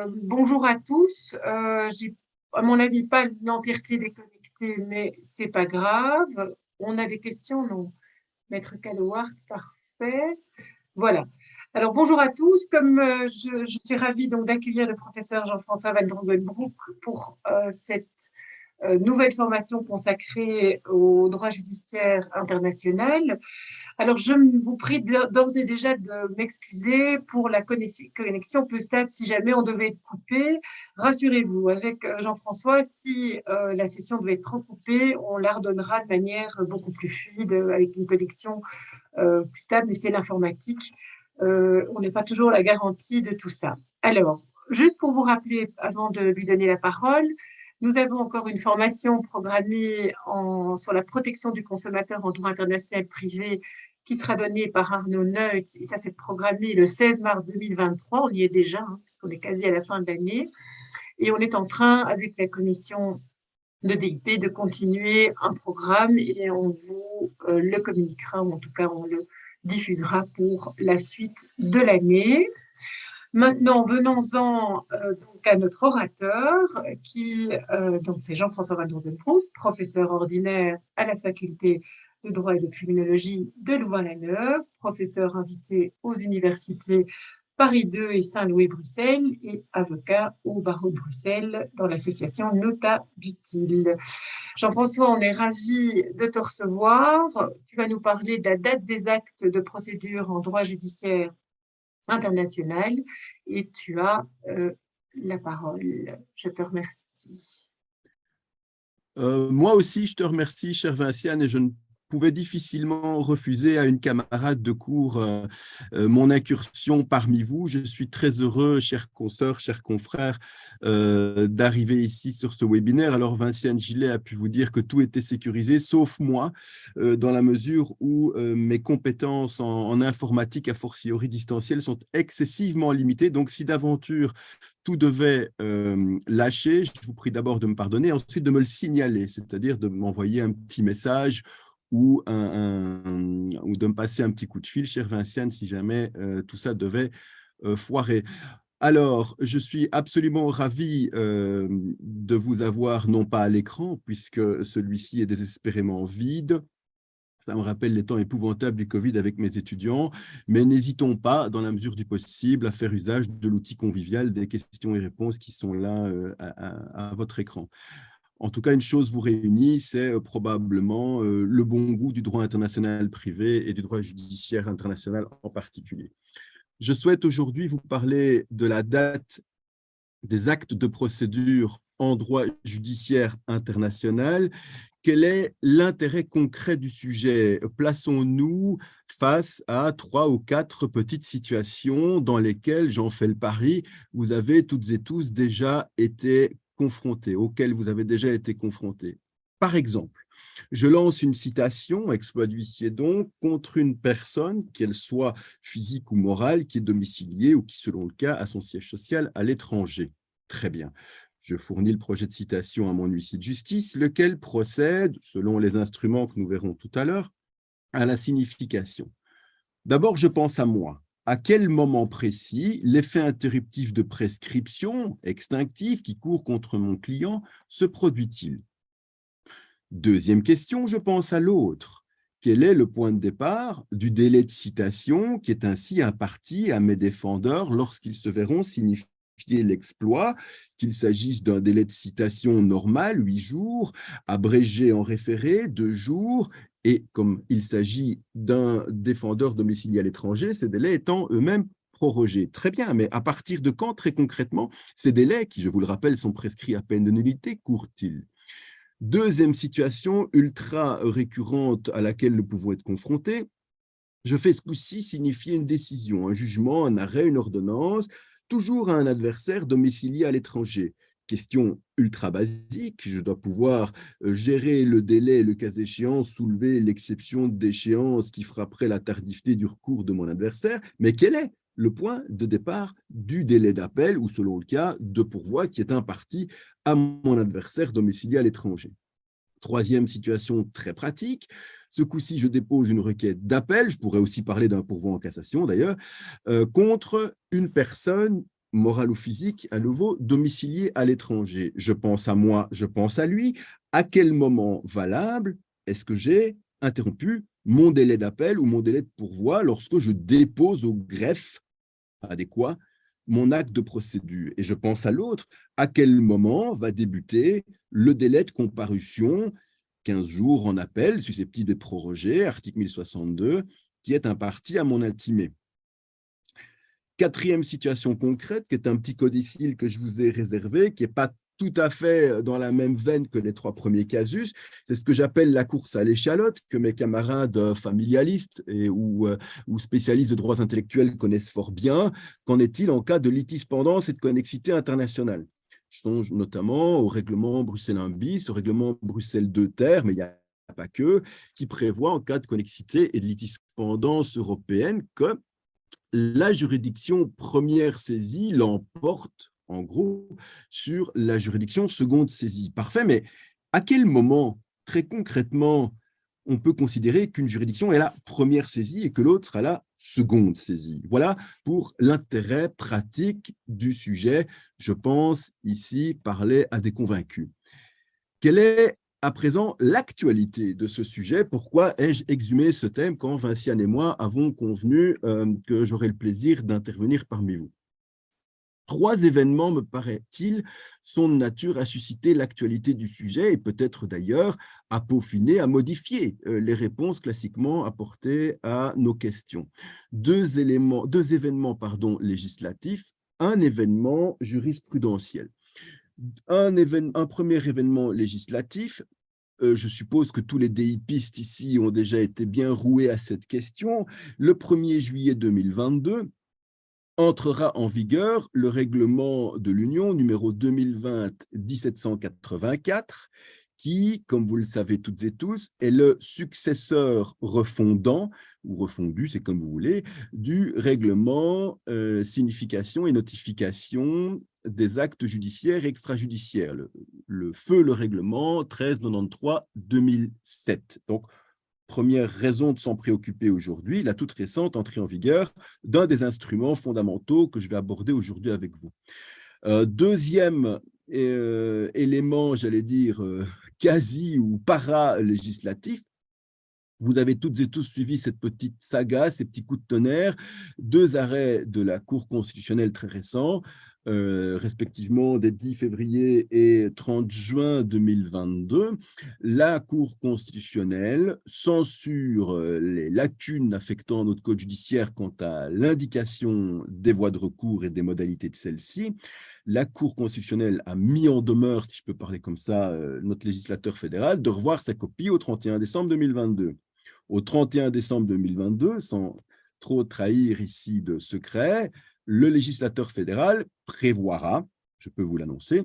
Bonjour à tous. J'ai, à mon avis, pas l'entièreté des connectés, mais c'est pas grave. On a des questions, non? Maître Calouart, parfait. Voilà. Alors, bonjour à tous. Comme je suis ravie donc d'accueillir le professeur Jean-François Van Drongenbroek pour cette nouvelle formation consacrée au droit judiciaire international. Alors, je vous prie d'ores et déjà de m'excuser pour la connexion peu stable si jamais on devait être coupé. Rassurez-vous, avec Jean-François, si la session devait être trop coupée, on la redonnera de manière beaucoup plus fluide, avec une connexion plus stable, mais c'est l'informatique. On n'est pas toujours la garantie de tout ça. Alors, juste pour vous rappeler, avant de lui donner la parole, nous avons encore une formation programmée sur la protection du consommateur en droit international privé qui sera donnée par Arnaud Neut. Et ça, c'est programmé le 16 mars 2023. On y est déjà, hein, puisqu'on est quasi à la fin de l'année. Et on est en train, avec la commission de DIP, de continuer un programme et on vous le communiquera, ou en tout cas, on le diffusera pour la suite de l'année. Maintenant, venons-en donc à notre orateur, qui donc c'est Jean-François Van Drongenbroek, professeur ordinaire à la faculté de droit et de criminologie de Louvain-la-Neuve, professeur invité aux universités Paris 2 et Saint-Louis-Bruxelles et avocat au barreau de Bruxelles dans l'association Nota Butil. Jean-François, on est ravi de te recevoir. Tu vas nous parler de la date des actes de procédure en droit judiciaire international et tu as la parole. Je te remercie. Moi aussi, je te remercie, chère Vinciane, et je ne pouvais difficilement refuser à une camarade de cours mon incursion parmi vous. Je suis très heureux, chers consoeurs, chers confrères, d'arriver ici sur ce webinaire. Alors, Vinciane Gillet a pu vous dire que tout était sécurisé, sauf moi, dans la mesure où mes compétences en informatique, a fortiori distancielle, sont excessivement limitées. Donc, si d'aventure tout devait lâcher, je vous prie d'abord de me pardonner, ensuite de me le signaler, c'est-à-dire de m'envoyer un petit message ou de me passer un petit coup de fil, chère Vinciane, si jamais tout ça devait foirer. Alors, je suis absolument ravi de vous avoir, non pas à l'écran, puisque celui-ci est désespérément vide. Ça me rappelle les temps épouvantables du Covid avec mes étudiants, mais n'hésitons pas, dans la mesure du possible, à faire usage de l'outil convivial des questions et réponses qui sont là à votre écran. En tout cas, une chose vous réunit, c'est probablement le bon goût du droit international privé et du droit judiciaire international en particulier. Je souhaite aujourd'hui vous parler de la date des actes de procédure en droit judiciaire international. Quel est l'intérêt concret du sujet? Plaçons-nous face à 3 ou 4 petites situations dans lesquelles, j'en fais le pari, vous avez toutes et tous déjà été confrontés, auxquelles vous avez déjà été confrontés. Par exemple, je lance une citation, exploit d'huissier donc, contre une personne, qu'elle soit physique ou morale, qui est domiciliée ou qui, selon le cas, a son siège social à l'étranger. Très bien. Je fournis le projet de citation à mon huissier de justice, lequel procède, selon les instruments que nous verrons tout à l'heure, à la signification. D'abord, je pense à moi. À quel moment précis l'effet interruptif de prescription extinctif qui court contre mon client se produit-il? Deuxième question, je pense à l'autre. Quel est le point de départ du délai de citation qui est ainsi imparti à mes défendeurs lorsqu'ils se verront signifier l'exploit, qu'il s'agisse d'un délai de citation normal, 8 jours, abrégé en référé, 2 jours, et comme il s'agit d'un défendeur domicilié à l'étranger, ces délais étant eux-mêmes prorogés. Très bien, mais à partir de quand, très concrètement, ces délais, qui, je vous le rappelle, sont prescrits à peine de nullité, courent-ils? Deuxième situation ultra récurrente à laquelle nous pouvons être confrontés, je fais ce coup-ci signifier une décision, un jugement, un arrêt, une ordonnance, toujours à un adversaire domicilié à l'étranger. Question ultra basique, je dois pouvoir gérer le délai, le cas échéant, soulever l'exception d'échéance qui frapperait la tardivité du recours de mon adversaire, mais quel est le point de départ du délai d'appel ou, selon le cas, de pourvoi qui est imparti à mon adversaire domicilié à l'étranger? Troisième situation très pratique, ce coup-ci, je dépose une requête d'appel, je pourrais aussi parler d'un pourvoi en cassation d'ailleurs, contre une personne moral ou physique, à nouveau, domicilié à l'étranger. Je pense à moi, je pense à lui. À quel moment valable est-ce que j'ai interrompu mon délai d'appel ou mon délai de pourvoi lorsque je dépose au greffe adéquat mon acte de procédure? Et je pense à l'autre, à quel moment va débuter le délai de comparution, 15 jours en appel, susceptible de proroger, article 1062, qui est imparti à mon intimé. Quatrième situation concrète, qui est un petit codicile que je vous ai réservé, qui n'est pas tout à fait dans la même veine que les 3 premiers casus, c'est ce que j'appelle la course à l'échalote, que mes camarades familialistes ou spécialistes de droits intellectuels connaissent fort bien. Qu'en est-il en cas de litispendance et de connexité internationale? Je songe notamment au règlement Bruxelles 1 bis, au règlement Bruxelles 2 ter, mais il n'y a pas que, qui prévoit en cas de connexité et de litispendance européenne que la juridiction première saisie l'emporte, en gros, sur la juridiction seconde saisie. Parfait, mais à quel moment, très concrètement, on peut considérer qu'une juridiction est la première saisie et que l'autre sera la seconde saisie? Voilà pour l'intérêt pratique du sujet. Je pense ici parler à des convaincus. Quelle est à présent l'actualité de ce sujet? Pourquoi ai-je exhumé ce thème quand Vinciane et moi avons convenu que j'aurais le plaisir d'intervenir parmi vous? 3 événements, me paraît-il, sont de nature à susciter l'actualité du sujet et peut-être d'ailleurs à peaufiner, à modifier les réponses classiquement apportées à nos questions. Deux événements législatifs, un événement jurisprudentiel. Un premier événement législatif, je suppose que tous les DIPistes ici ont déjà été bien roués à cette question. Le 1er juillet 2022, entrera en vigueur le règlement de l'Union numéro 2020-1784, qui, comme vous le savez toutes et tous, est le successeur refondant, ou refondu, c'est comme vous voulez, du règlement signification et notification des actes judiciaires et extrajudiciaires, le règlement 1393-2007. Donc, première raison de s'en préoccuper aujourd'hui, la toute récente entrée en vigueur d'un des instruments fondamentaux que je vais aborder aujourd'hui avec vous. Deuxième élément, j'allais dire, quasi ou para-législatif, vous avez toutes et tous suivi cette petite saga, ces petits coups de tonnerre, 2 arrêts de la Cour constitutionnelle très récents, respectivement des 10 février et 30 juin 2022. La Cour constitutionnelle censure les lacunes affectant notre code judiciaire quant à l'indication des voies de recours et des modalités de celles-ci. La Cour constitutionnelle a mis en demeure, si je peux parler comme ça, notre législateur fédéral, de revoir sa copie au 31 décembre 2022. Au 31 décembre 2022, sans trop trahir ici de secret, le législateur fédéral prévoira, je peux vous l'annoncer,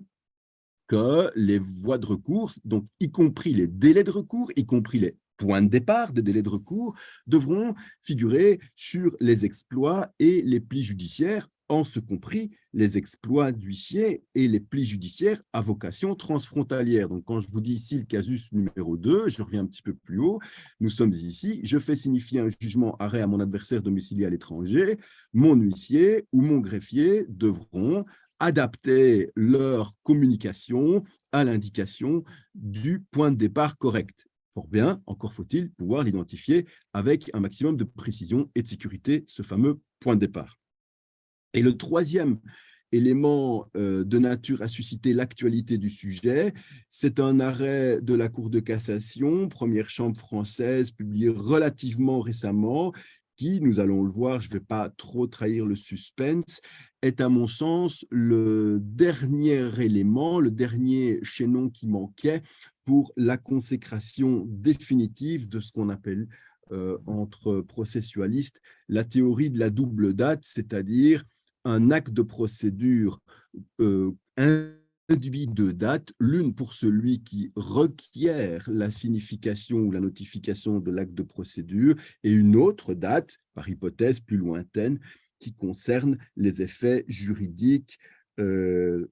que les voies de recours, donc y compris les délais de recours, y compris les points de départ des délais de recours, devront figurer sur les exploits et les plis judiciaires, en ce compris les exploits d'huissier et les plis judiciaires à vocation transfrontalière. Donc, quand je vous dis ici le casus numéro 2, je reviens un petit peu plus haut, nous sommes ici, je fais signifier un jugement arrêt à mon adversaire domicilié à l'étranger, mon huissier ou mon greffier devront adapter leur communication à l'indication du point de départ correct. Fort bien, encore faut-il pouvoir l'identifier avec un maximum de précision et de sécurité, ce fameux point de départ. Et le troisième élément de nature à susciter l'actualité du sujet, c'est un arrêt de la Cour de cassation, première chambre française, publié relativement récemment, qui, nous allons le voir, je ne vais pas trop trahir le suspense, est à mon sens le dernier élément, le dernier chaînon qui manquait pour la consécration définitive de ce qu'on appelle entre processualistes la théorie de la double date, c'est-à-dire un acte de procédure induit de date, l'une pour celui qui requiert la signification ou la notification de l'acte de procédure, et une autre date, par hypothèse plus lointaine, qui concerne les effets juridiques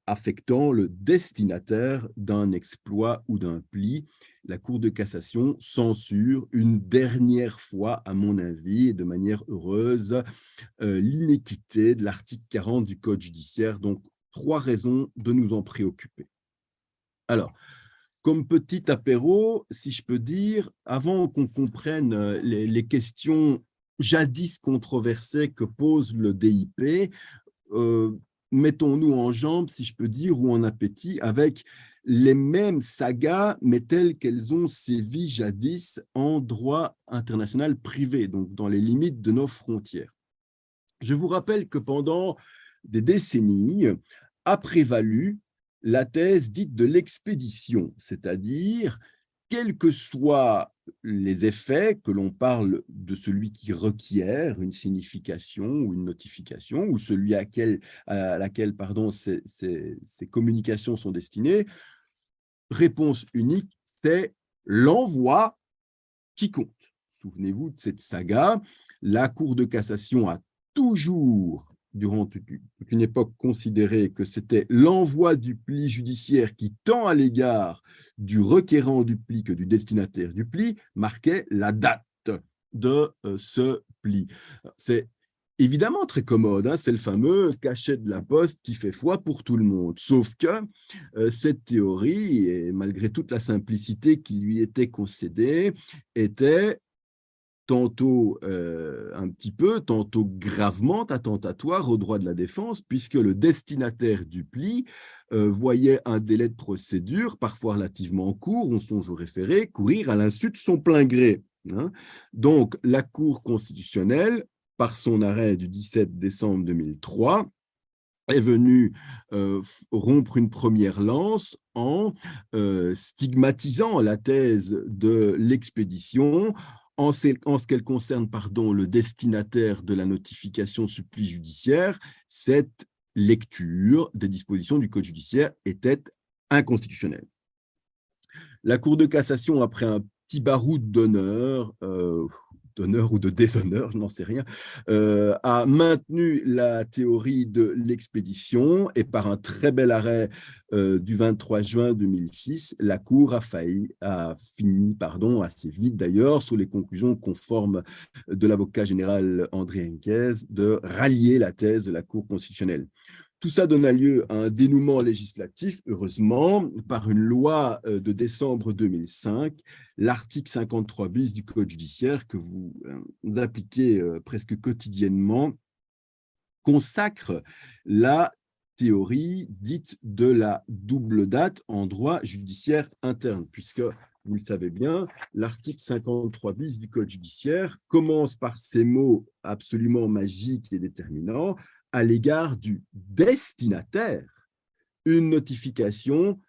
affectant le destinataire d'un exploit ou d'un pli. la Cour de cassation censure une dernière fois, à mon avis, et de manière heureuse, l'inéquité de l'article 40 du Code judiciaire. Donc, 3 raisons de nous en préoccuper. Alors, comme petit apéro, si je peux dire, avant qu'on comprenne les questions jadis controversées que pose le DIP, mettons-nous en jambes, si je peux dire, ou en appétit, avec les mêmes sagas, mais telles qu'elles ont sévi jadis en droit international privé, donc dans les limites de nos frontières. Je vous rappelle que pendant des décennies a prévalu la thèse dite de l'expédition, c'est-à-dire, quels que soient les effets, que l'on parle de celui qui requiert une signification ou une notification, ou celui à laquelle ces communications sont destinées, réponse unique, c'est l'envoi qui compte. Souvenez-vous de cette saga, la Cour de cassation a toujours, durant toute une époque, considéré que c'était l'envoi du pli judiciaire qui, tant à l'égard du requérant du pli que du destinataire du pli, marquait la date de ce pli. C'est évidemment très commode, hein, c'est le fameux cachet de la poste qui fait foi pour tout le monde. Sauf que cette théorie, et malgré toute la simplicité qui lui était concédée, était tantôt un petit peu, tantôt gravement attentatoire au droit de la défense, puisque le destinataire du pli voyait un délai de procédure, parfois relativement court, on songe au référé, courir à l'insu de son plein gré. Hein. Donc, la Cour constitutionnelle, par son arrêt du 17 décembre 2003, est venue rompre une première lance en stigmatisant la thèse de l'expédition en ce qu'elle concerne le destinataire de la notification supplie judiciaire. Cette lecture des dispositions du Code judiciaire était inconstitutionnelle. La Cour de cassation, après un petit baroud d'honneur ou de déshonneur, je n'en sais rien, a maintenu la théorie de l'expédition et par un très bel arrêt du 23 juin 2006, la Cour a fini, assez vite d'ailleurs, sous les conclusions conformes de l'avocat général André Henquez, de rallier la thèse de la Cour constitutionnelle. Tout ça donna lieu à un dénouement législatif, heureusement, par une loi de décembre 2005, l'article 53 bis du Code judiciaire que vous appliquez presque quotidiennement, consacre la théorie dite de la double date en droit judiciaire interne, puisque, vous le savez bien, l'article 53 bis du Code judiciaire commence par ces mots absolument magiques et déterminants: à l'égard du destinataire, une notification,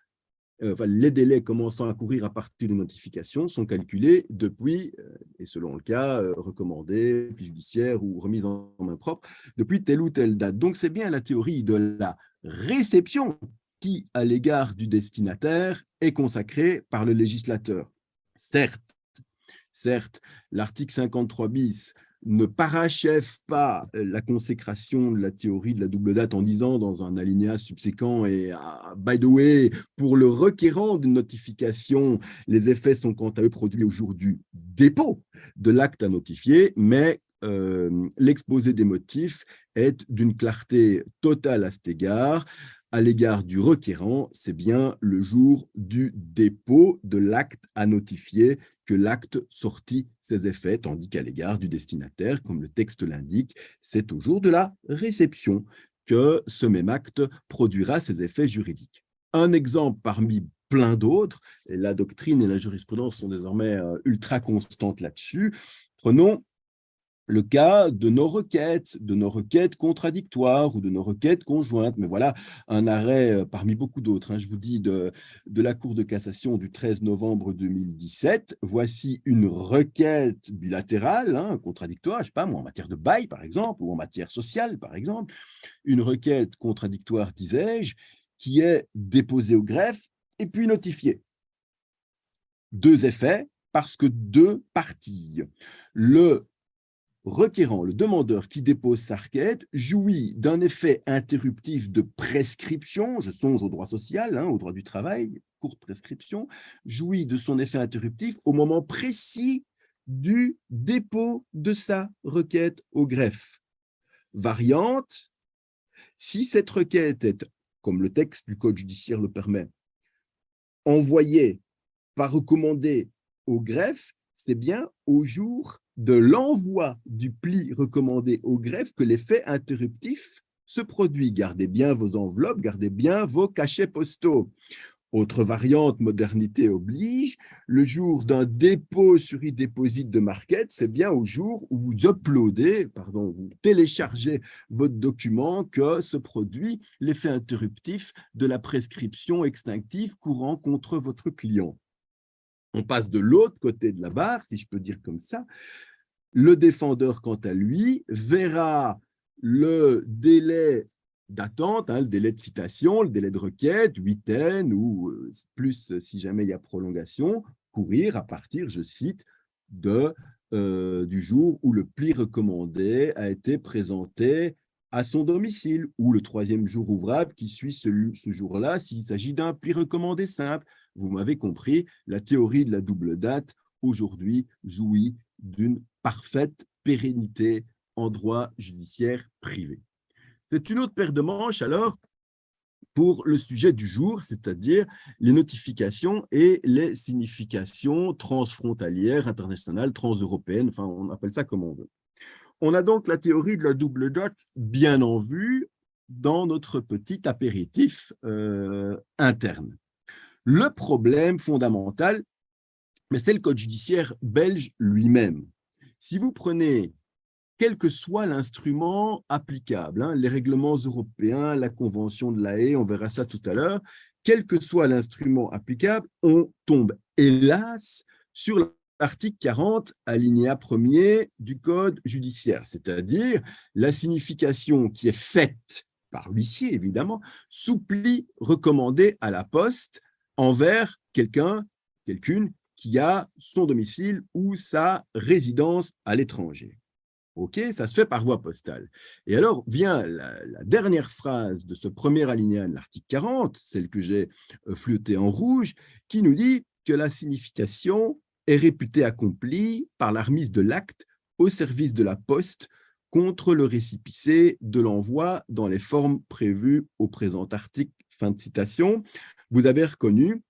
les délais commençant à courir à partir de notification sont calculés depuis, et selon le cas, recommandé, puis judiciaire ou remise en main propre, depuis telle ou telle date. Donc, c'est bien la théorie de la réception qui, à l'égard du destinataire, est consacrée par le législateur. Certes, l'article 53 bis ne parachève pas la consécration de la théorie de la double date en disant dans un alinéa subséquent et by the way, pour le requérant d'une notification, les effets sont quant à eux produits au jour du dépôt de l'acte à notifier, mais l'exposé des motifs est d'une clarté totale à cet égard. À l'égard du requérant, c'est bien le jour du dépôt de l'acte à notifier que l'acte sortit ses effets, tandis qu'à l'égard du destinataire, comme le texte l'indique, c'est au jour de la réception que ce même acte produira ses effets juridiques. Un exemple parmi plein d'autres, et la doctrine et la jurisprudence sont désormais ultra constantes là-dessus. Prenons le cas de nos requêtes contradictoires ou de nos requêtes conjointes. Mais voilà un arrêt parmi beaucoup d'autres. Je vous dis de la Cour de cassation du 13 novembre 2017. Voici une requête bilatérale, contradictoire, je ne sais pas moi, en matière de bail par exemple, ou en matière sociale par exemple. Une requête contradictoire, disais-je, qui est déposée au greffe et puis notifiée. 2 effets, parce que 2 parties. Le requérant, le demandeur qui dépose sa requête, jouit d'un effet interruptif de prescription, je songe au droit social, au droit du travail courte prescription, jouit de son effet interruptif au moment précis du dépôt de sa requête au greffe. Variante, si cette requête est, comme le texte du Code judiciaire le permet, envoyée par recommandé au greffe, c'est bien au jour de l'envoi du pli recommandé au greffe que l'effet interruptif se produit. Gardez bien vos enveloppes, gardez bien vos cachets postaux. Autre variante, modernité oblige, le jour d'un dépôt sur e-déposit de Marquette, c'est bien au jour où vous vous téléchargez votre document que se produit l'effet interruptif de la prescription extinctive courant contre votre client. On passe de l'autre côté de la barre, si je peux dire comme ça. Le défendeur, quant à lui, verra le délai d'attente, le délai de citation, le délai de requête, huitaine ou plus si jamais il y a prolongation, courir à partir, je cite, du jour où le pli recommandé a été présenté à son domicile, ou le troisième jour ouvrable qui suit ce jour-là, s'il s'agit d'un pli recommandé simple. Vous m'avez compris, la théorie de la double date, aujourd'hui, jouit d'une parfaite pérennité en droit judiciaire privé. C'est une autre paire de manches, alors, pour le sujet du jour, c'est-à-dire les notifications et les significations transfrontalières, internationales, transeuropéennes, enfin, on appelle ça comme on veut. On a donc la théorie de la double date bien en vue dans notre petit apéritif interne. Le problème fondamental, c'est le Code judiciaire belge lui-même. Si vous prenez, quel que soit l'instrument applicable, les règlements européens, la Convention de La Haye, on verra ça tout à l'heure, quel que soit l'instrument applicable, on tombe, hélas, sur l'article 40, alinéa 1er du Code judiciaire, c'est-à-dire la signification qui est faite par l'huissier, évidemment, sous pli recommandé à la poste envers quelqu'une qui a son domicile ou sa résidence à l'étranger. OK, ça se fait par voie postale. Et alors vient la dernière phrase de ce premier alinéa de l'article 40, celle que j'ai fleutée en rouge, qui nous dit que la signification est réputée accomplie par la remise de l'acte au service de la poste contre le récépissé de l'envoi dans les formes prévues au présent article. Fin de citation. Vous avez reconnu,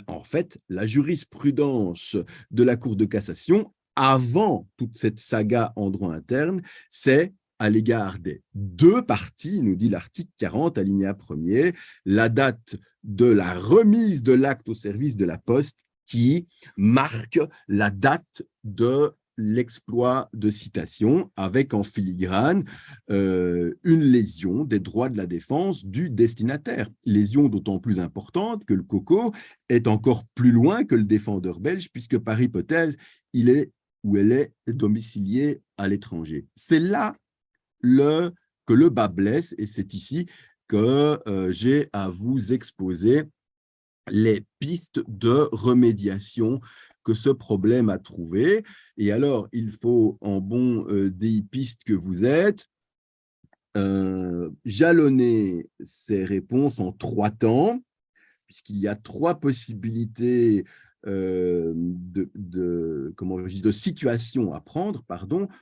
en fait, la jurisprudence de la Cour de cassation avant toute cette saga en droit interne, c'est à l'égard des deux parties, nous dit l'article 40, alinéa 1er, la date de la remise de l'acte au service de la poste qui marque la date de l'exploit de citation avec en filigrane une lésion des droits de la défense du destinataire. Lésion d'autant plus importante que le COCO est encore plus loin que le défendeur belge puisque par hypothèse, il est ou elle est domiciliée à l'étranger. C'est là que le bas blesse et c'est ici que j'ai à vous exposer les pistes de remédiation que ce problème a trouvé. Et alors, il faut, en bon déipiste que vous êtes, jalonner ces réponses en 3 temps, puisqu'il y a 3 possibilités de situations à prendre,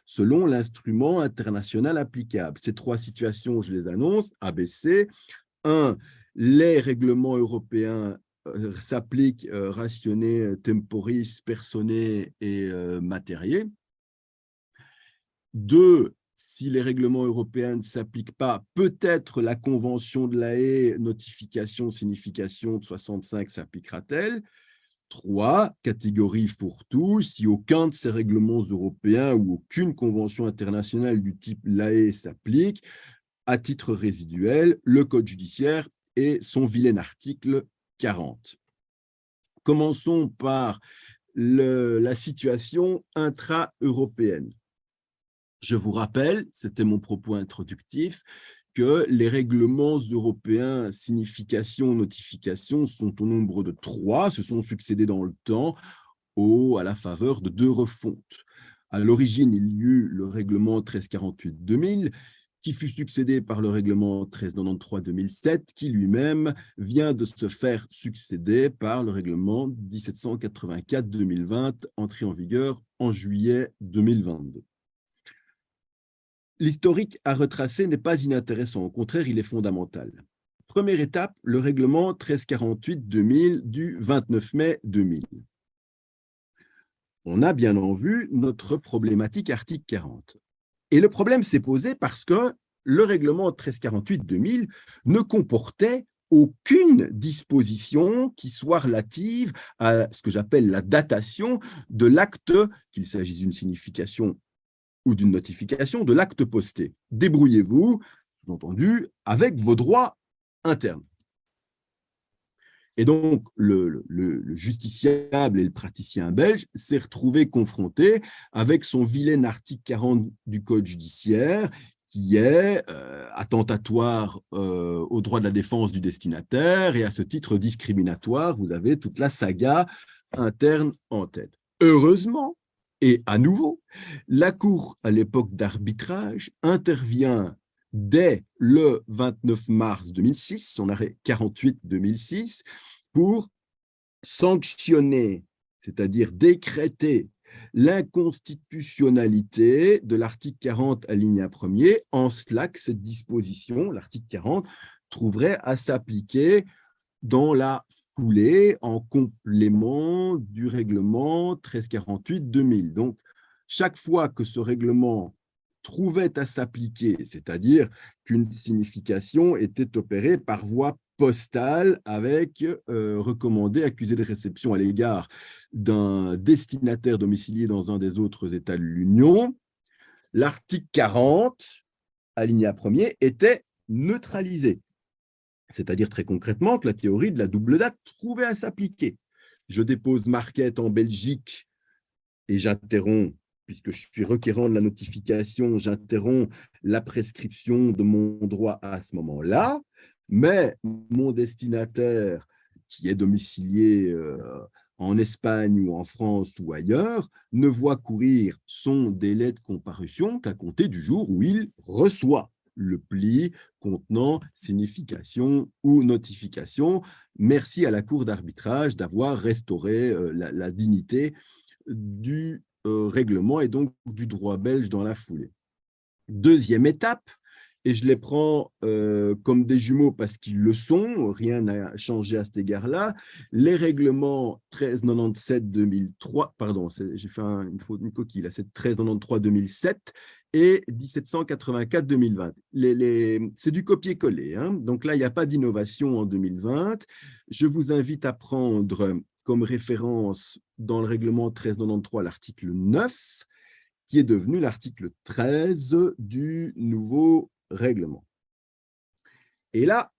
selon l'instrument international applicable. Ces 3 situations, je les annonce, ABC. 1, les règlements européens s'appliquent rationnés, temporis, personae et matériae. 2, si les règlements européens ne s'appliquent pas, peut-être la Convention de La Haye, notification, signification de 65 s'appliquera-t-elle. 3, catégorie fourre-tout, si aucun de ces règlements européens ou aucune convention internationale du type La Haye s'applique, à titre résiduel, le Code judiciaire et son vilain article 40. Commençons par la situation intra-européenne. Je vous rappelle, c'était mon propos introductif, que les règlements européens signification, notification sont au nombre de 3, se sont succédés dans le temps à la faveur de 2 refontes. À l'origine, il y eut le règlement 1348-2000 qui fut succédé par le règlement 1393-2007, qui lui-même vient de se faire succéder par le règlement 1784-2020, entré en vigueur en juillet 2022. L'historique à retracer n'est pas inintéressant, au contraire, il est fondamental. Première étape, le règlement 1348-2000 du 29 mai 2000. On a bien en vue notre problématique article 40. Et le problème s'est posé parce que le règlement 1348-2000 ne comportait aucune disposition qui soit relative à ce que j'appelle la datation de l'acte, qu'il s'agisse d'une signification ou d'une notification, de l'acte posté. Débrouillez-vous, entendu, avec vos droits internes. Et donc, le justiciable et le praticien belge s'est retrouvé confronté avec son vilain article 40 du Code judiciaire qui est attentatoire au droit de la défense du destinataire et à ce titre discriminatoire. Vous avez toute la saga interne en tête. Heureusement, et à nouveau, la Cour, à l'époque d'arbitrage, intervient dès le 29 mars 2006, son arrêt 48-2006, pour sanctionner, c'est-à-dire décréter l'inconstitutionnalité de l'article 40 alinéa 1er, en cela que cette disposition, l'article 40, trouverait à s'appliquer dans la foulée en complément du règlement 1348-2000. Donc, chaque fois que ce règlement trouvait à s'appliquer, c'est-à-dire qu'une signification était opérée par voie postale avec recommandé accusé de réception à l'égard d'un destinataire domicilié dans un des autres États de l'Union, l'article 40, alinéa 1er, était neutralisé. C'est-à-dire très concrètement que la théorie de la double date trouvait à s'appliquer. Je dépose ma requête en Belgique et j'interromps, puisque je suis requérant de la notification, j'interromps la prescription de mon droit à ce moment-là, mais mon destinataire qui est domicilié en Espagne ou en France ou ailleurs ne voit courir son délai de comparution qu'à compter du jour où il reçoit le pli contenant signification ou notification. Merci à la Cour d'arbitrage d'avoir restauré la dignité du règlement et donc du droit belge dans la foulée. Deuxième étape, et je les prends comme des jumeaux parce qu'ils le sont, rien n'a changé à cet égard-là, les règlements 1397-2003, pardon, j'ai fait une coquille, là, c'est 1393-2007 et 1784-2020. C'est du copier-coller, hein, donc là, il n'y a pas d'innovation en 2020. Je vous invite à prendre comme référence dans le règlement 1393 l'article 9, qui est devenu l'article 13 du nouveau règlement. Et là,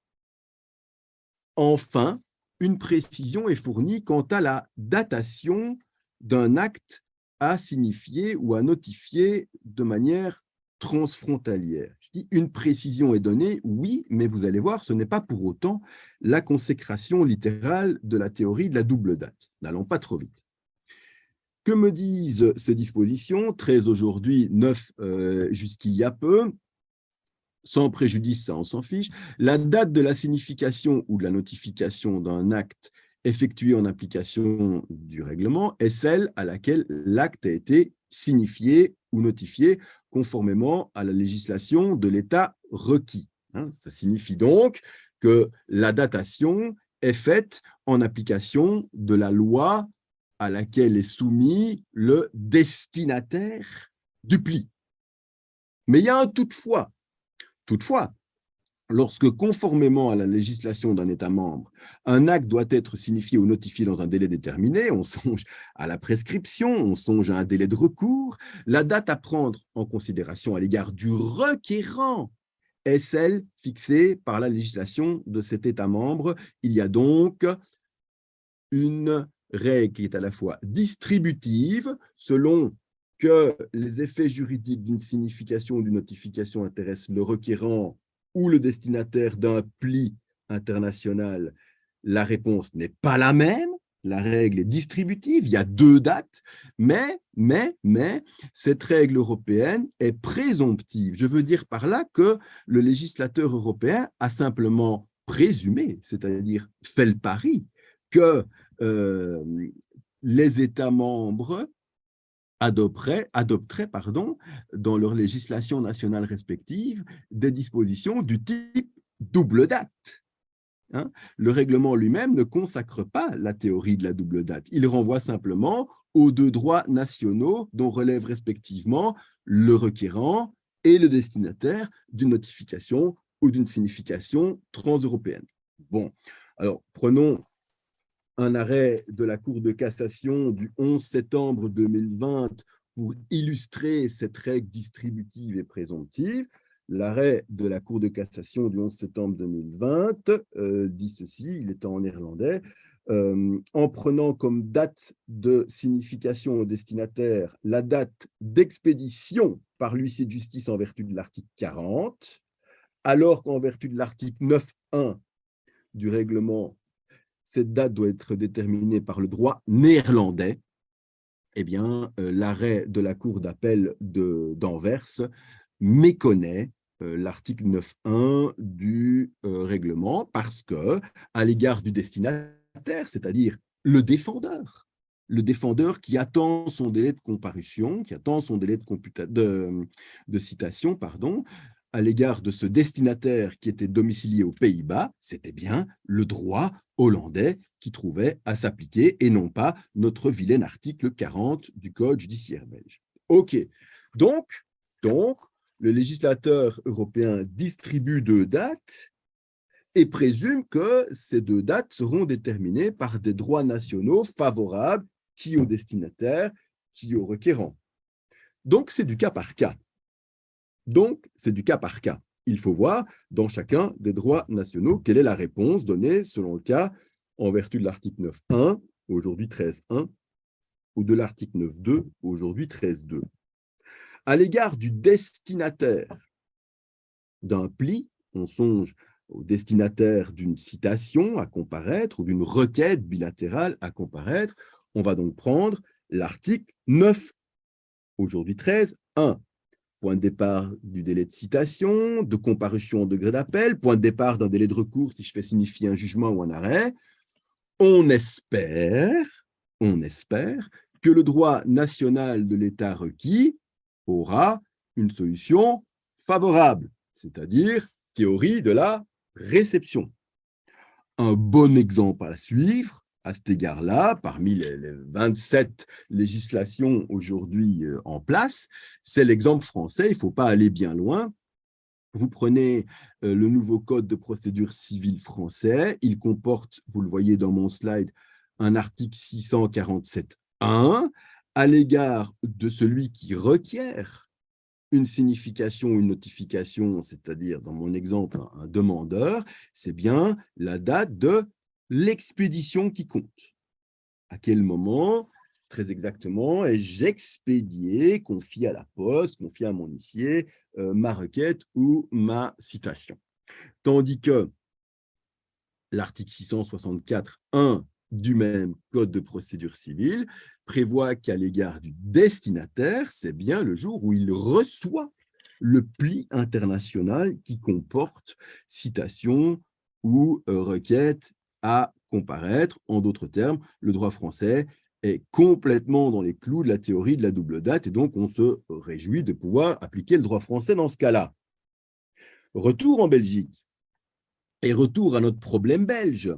enfin, une précision est fournie quant à la datation d'un acte à signifier ou à notifier de manière transfrontalière. Je dis une précision est donnée, oui, mais vous allez voir, ce n'est pas pour autant la consécration littérale de la théorie de la double date. N'allons pas trop vite. Que me disent ces dispositions, 13 aujourd'hui, 9 jusqu'il y a peu, sans préjudice, ça on s'en fiche, la date de la signification ou de la notification d'un acte effectué en application du règlement est celle à laquelle l'acte a été signifié ou notifié conformément à la législation de l'État requis. Ça signifie donc que la datation est faite en application de la loi à laquelle est soumis le destinataire du pli. Mais il y a un toutefois. Toutefois, lorsque, conformément à la législation d'un État membre, un acte doit être signifié ou notifié dans un délai déterminé, on songe à la prescription, on songe à un délai de recours, la date à prendre en considération à l'égard du requérant est celle fixée par la législation de cet État membre. Il y a donc une règle qui est à la fois distributive, selon que les effets juridiques d'une signification ou d'une notification intéressent le requérant ou le destinataire d'un pli international, la réponse n'est pas la même, la règle est distributive, il y a 2 dates, mais cette règle européenne est présomptive. Je veux dire par là que le législateur européen a simplement présumé, c'est-à-dire fait le pari, que les États membres adopteraient dans leur législation nationale respective des dispositions du type double date. Hein, le règlement lui-même ne consacre pas la théorie de la double date. Il renvoie simplement aux 2 droits nationaux dont relèvent respectivement le requérant et le destinataire d'une notification ou d'une signification transeuropéenne. Bon, alors prenons un arrêt de la Cour de cassation du 11 septembre 2020 pour illustrer cette règle distributive et présomptive. L'arrêt de la Cour de cassation du 11 septembre 2020 dit ceci, il est en néerlandais, en prenant comme date de signification au destinataire la date d'expédition par l'huissier de justice en vertu de l'article 40, alors qu'en vertu de l'article 9.1 du règlement, cette date doit être déterminée par le droit néerlandais, eh bien, l'arrêt de la Cour d'appel d'Anvers méconnaît l'article 9.1 du règlement parce que, à l'égard du destinataire, c'est-à-dire le défendeur qui attend son délai de comparution, qui attend son délai de citation, pardon, à l'égard de ce destinataire qui était domicilié aux Pays-Bas, c'était bien le droit hollandais qui trouvait à s'appliquer et non pas notre vilain article 40 du Code judiciaire belge. OK. Donc, le législateur européen distribue 2 dates et présume que ces 2 dates seront déterminées par des droits nationaux favorables qui au destinataire, qui au requérant. Donc, c'est du cas par cas. Il faut voir dans chacun des droits nationaux quelle est la réponse donnée selon le cas en vertu de l'article 9.1, aujourd'hui 13.1, ou de l'article 9.2, aujourd'hui 13.2. À l'égard du destinataire d'un pli, on songe au destinataire d'une citation à comparaître ou d'une requête bilatérale à comparaître, on va donc prendre l'article 9, aujourd'hui 13.1. Point de départ du délai de citation, de comparution au degré d'appel, point de départ d'un délai de recours si je fais signifier un jugement ou un arrêt. On espère que le droit national de l'État requis aura une solution favorable, c'est-à-dire théorie de la réception. Un bon exemple à suivre, à cet égard-là, parmi les 27 législations aujourd'hui en place, c'est l'exemple français, il ne faut pas aller bien loin. Vous prenez le nouveau code de procédure civile français, il comporte, vous le voyez dans mon slide, un article 647.1 à l'égard de celui qui requiert une signification ou une notification, c'est-à-dire dans mon exemple un demandeur, c'est bien la date de l'expédition qui compte. À quel moment, très exactement, ai-je expédié, confié à la poste, confié à mon huissier, ma requête ou ma citation. Tandis que l'article 664.1 du même Code de procédure civile prévoit qu'à l'égard du destinataire, c'est bien le jour où il reçoit le pli international qui comporte citation ou requête à comparaître. En d'autres termes, le droit français est complètement dans les clous de la théorie de la double date et donc on se réjouit de pouvoir appliquer le droit français dans ce cas-là. Retour en Belgique et retour à notre problème belge,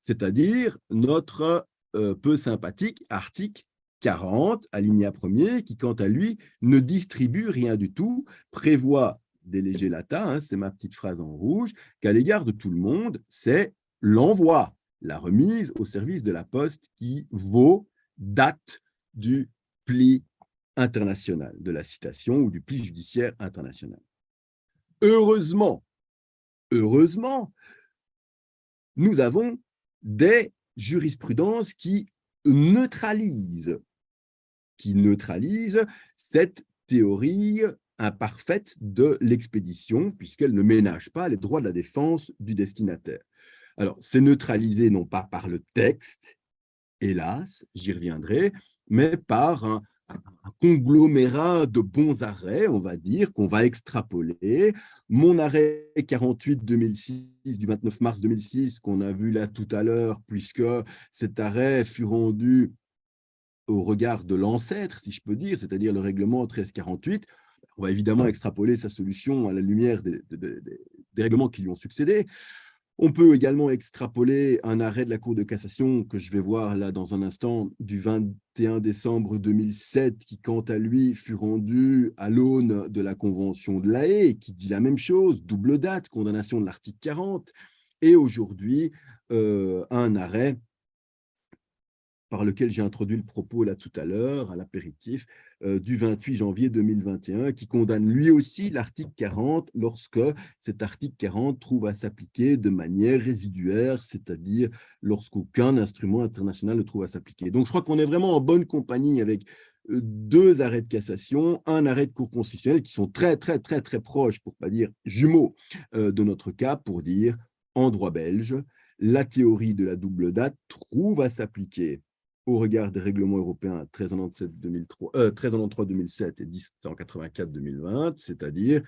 c'est-à-dire notre peu sympathique article 40, alinéa 1er, qui, quant à lui, ne distribue rien du tout, prévoit des légers lata, c'est ma petite phrase en rouge, qu'à l'égard de tout le monde, c'est l'envoi, la remise au service de la poste qui vaut date du pli international, de la citation ou du pli judiciaire international. Heureusement, nous avons des jurisprudences qui neutralisent cette théorie imparfaite de l'expédition, puisqu'elle ne ménage pas les droits de la défense du destinataire. Alors, c'est neutralisé non pas par le texte, hélas, j'y reviendrai, mais par un conglomérat de bons arrêts, on va dire, qu'on va extrapoler. Mon arrêt 48-2006 du 29 mars 2006, qu'on a vu là tout à l'heure, puisque cet arrêt fut rendu au regard de l'ancêtre, si je peux dire, c'est-à-dire le règlement 1348, on va évidemment extrapoler sa solution à la lumière des règlements qui lui ont succédé. On peut également extrapoler un arrêt de la Cour de cassation que je vais voir là dans un instant du 21 décembre 2007 qui, quant à lui, fut rendu à l'aune de la Convention de La Haye qui dit la même chose, double date, condamnation de l'article 40, et aujourd'hui un arrêt par lequel j'ai introduit le propos là tout à l'heure, à l'apéritif, du 28 janvier 2021, qui condamne lui aussi l'article 40 lorsque cet article 40 trouve à s'appliquer de manière résiduaire, c'est-à-dire lorsqu'aucun instrument international ne trouve à s'appliquer. Donc je crois qu'on est vraiment en bonne compagnie avec deux arrêts de cassation, un arrêt de cour constitutionnelle qui sont très, très, très, très proches, pour ne pas dire jumeaux, de notre cas, pour dire en droit belge, la théorie de la double date trouve à s'appliquer au regard des règlements européens 1393-2007 et 1784-2020, c'est-à-dire,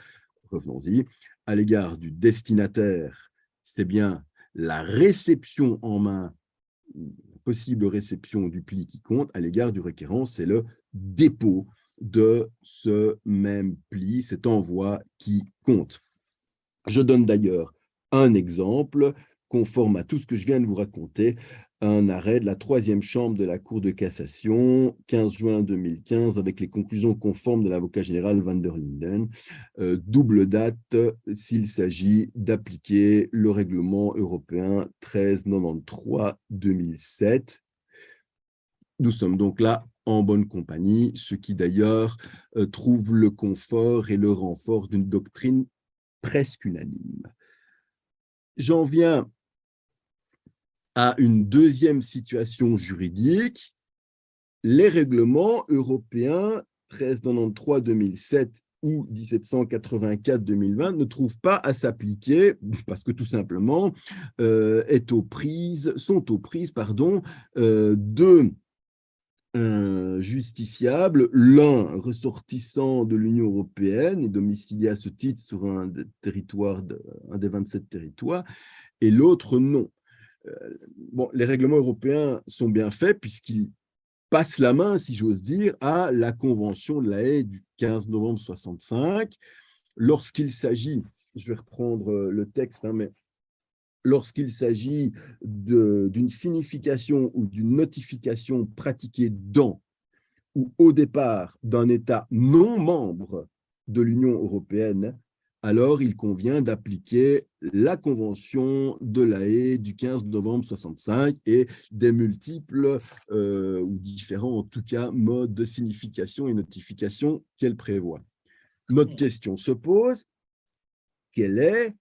revenons-y, à l'égard du destinataire, c'est bien la réception en main, possible réception du pli qui compte, à l'égard du requérant, c'est le dépôt de ce même pli, cet envoi qui compte. Je donne d'ailleurs un exemple conforme à tout ce que je viens de vous raconter, un arrêt de la troisième chambre de la Cour de cassation, 15 juin 2015, avec les conclusions conformes de l'avocat général Van der Linden, double date s'il s'agit d'appliquer le règlement européen 1393-2007. Nous sommes donc là en bonne compagnie, ce qui d'ailleurs trouve le confort et le renfort d'une doctrine presque unanime. J'en viens à une deuxième situation juridique. Les règlements européens 1393-2007 ou 1784-2020 ne trouvent pas à s'appliquer parce que tout simplement sont aux prises de justiciables, l'un ressortissant de l'Union européenne et domicilié à ce titre sur un des 27 territoires, et l'autre non. Bon, les règlements européens sont bien faits puisqu'ils passent la main, si j'ose dire, à la Convention de La Haye du 15 novembre 65. Lorsqu'il s'agit, je vais reprendre le texte, mais lorsqu'il s'agit d'une signification ou d'une notification pratiquée dans ou au départ d'un État non membre de l'Union européenne, alors il convient d'appliquer la Convention de La Haye du 15 novembre 65 et des multiples ou différents, en tout cas, modes de signification et notification qu'elle prévoit. Notre question se pose, quelles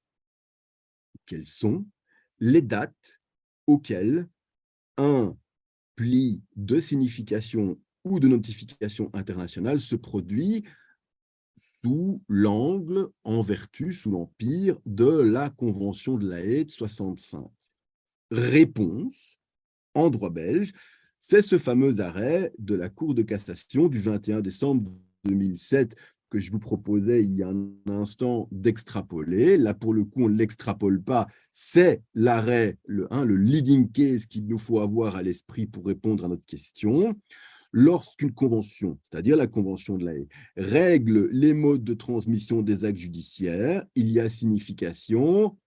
sont les dates auxquelles un pli de signification ou de notification internationale se produit sous l'angle, en vertu, sous l'empire de la Convention de La Haye de 65. Réponse, en droit belge, c'est ce fameux arrêt de la Cour de cassation du 21 décembre 2007 que je vous proposais il y a un instant d'extrapoler. Là, pour le coup, on ne l'extrapole pas. C'est l'arrêt, le leading case qu'il nous faut avoir à l'esprit pour répondre à notre question. Lorsqu'une convention, c'est-à-dire la Convention de La Haye, règle les modes de transmission des actes judiciaires, il y a signification,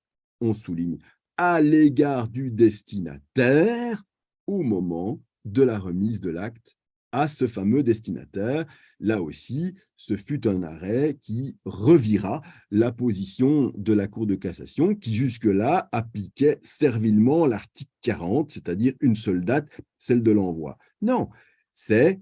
on souligne, à l'égard du destinataire au moment de la remise de l'acte à ce fameux destinataire. Là aussi, ce fut un arrêt qui revira la position de la Cour de cassation qui jusque-là appliquait servilement l'article 40, c'est-à-dire une seule date, celle de l'envoi. Non, c'est